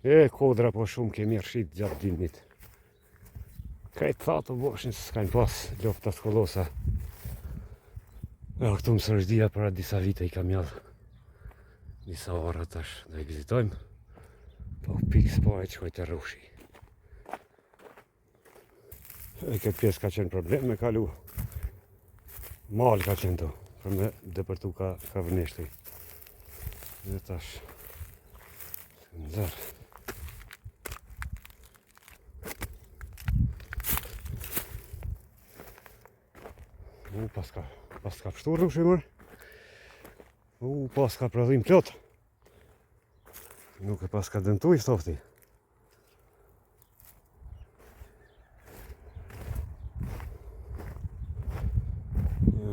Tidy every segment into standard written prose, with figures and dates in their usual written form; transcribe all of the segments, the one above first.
E kodra po shumë kemi rshit gjatë dimnit. Krejt thatë të boshin se s'kajnë pas lopta t'kollosa. Këtu më sërshdia para disa vite i kam jallë. Disa orë tash do i vizitojmë. Po pikë s'pare që kojtë e rushi. E këtë pjesë ka qenë problem me kalu. Malë ka qenë to, për me dëpërtu ka vëneshti. Dhe tash nëzërë. Pas ka pështu rrushi mërë. Pas ka prodhim plot. Nuk e pas ka dëmtu i stofti.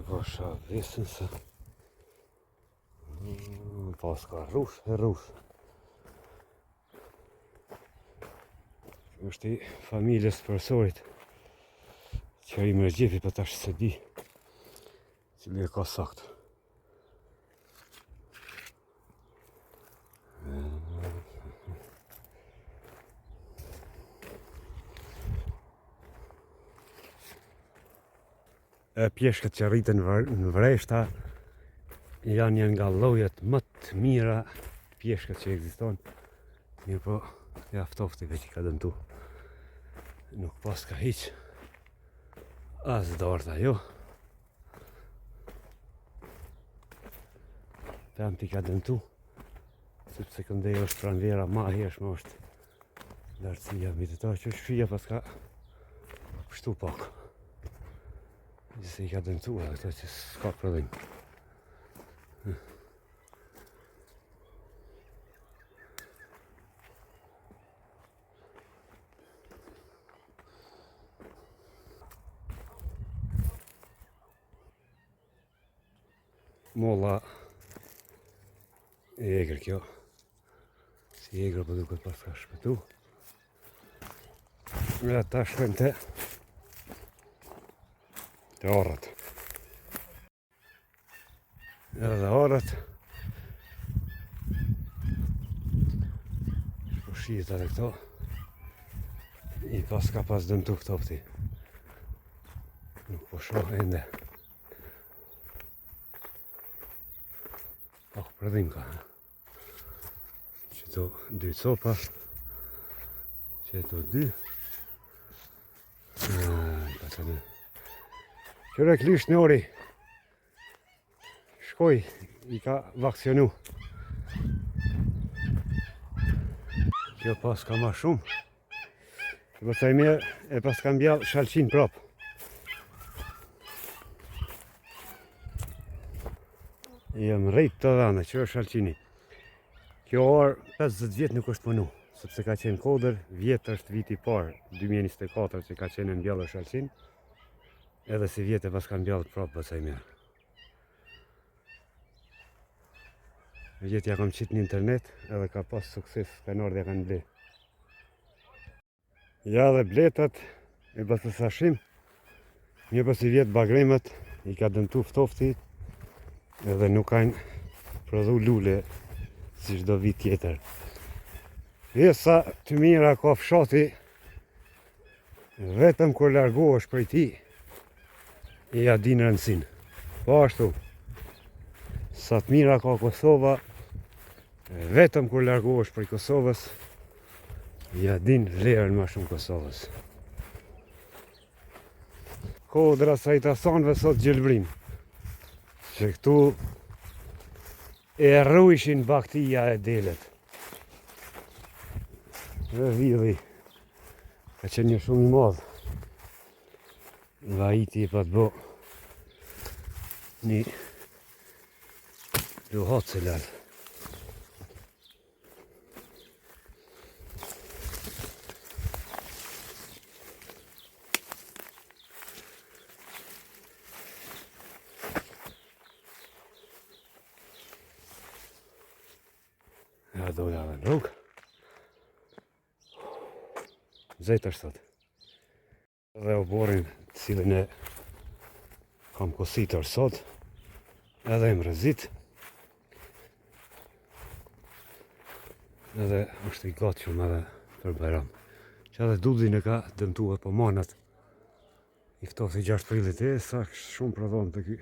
Po shavesin se pas ka rrush e rrush. është i familjes përsorit që i mërgjepi për tash se di cili e ka sakt. Pjeshkët që rriten në vreshta janë nga llojet më të mira pjeshkët që ekzistojnë. Mirë po, ja ftofti veç i ka dëmtu. Nuk pas ka hiq as dorta jo. Tamti ka dëmtu, sepse këndej është pranvera ma hershme është lartësia mbi të ta që shpia pas ka pështu pak. Se i ka dëmtu edhe këto që s'ka prodhim. Molla e egrë kjo. Si egrë për duket pas ka shpëtu. Nga ta shkojmë të orët. Edhe orët shpëshit edhe këto i pas ka pas dëmtu këto pëti. Nuk po shoh ende. Pak prodhim ka. Qëto 2 copa. Qëto 2. Qërë klish në ori. Shkoj, i ka vaksionu. Kjo pas ka ma shumë. Kjo pasaj mirë e pas ka mbjall shalqin prap. Jam rejt të dhane, që është shalqini. Kjo orë 50 vjetë nuk është punu, sepse ka qenë kodër, vjetë është viti parë, 2024 që ka qenë mbjallë shalqin, edhe si vjetë e pas ka mbjallë prapë pasaj mirë. Vjetë ja kam qitë në internet, edhe ka pas sukses, ka në ardhja kanë ble. Ja dhe bletat, e pas të sashim, një pas i vjetë bagremet, i ka dëmtu ftofti, edhe nuk kanë prodhu lule si çdo vit tjetër. Sa të mira ka fshati, vetëm kur largohesh prej ti, i ja din rëndësin. Po ashtu, sa të mira ka Kosova, vetëm kur largohesh prej Kosovës, i ja din vlerën ma shumë Kosovës. Kodra sa i tasonve sot gjelbrim. Që këtu e rrujshin baktia e delet. Dhe vidhi ka qenë një shumë i madhë. Vajiti pa të bo një luhat se lalë. Ja doja dhe në rrugë. Zejt është thot. Dhe oborin cilin e kam kositër sot, edhe e mrezit. edhe është i gatshëm edhe për Bajram. Që edhe Dullin e ka dëmtuar po manat. I ftofti 6 prillit sa shumë prodhon të ky.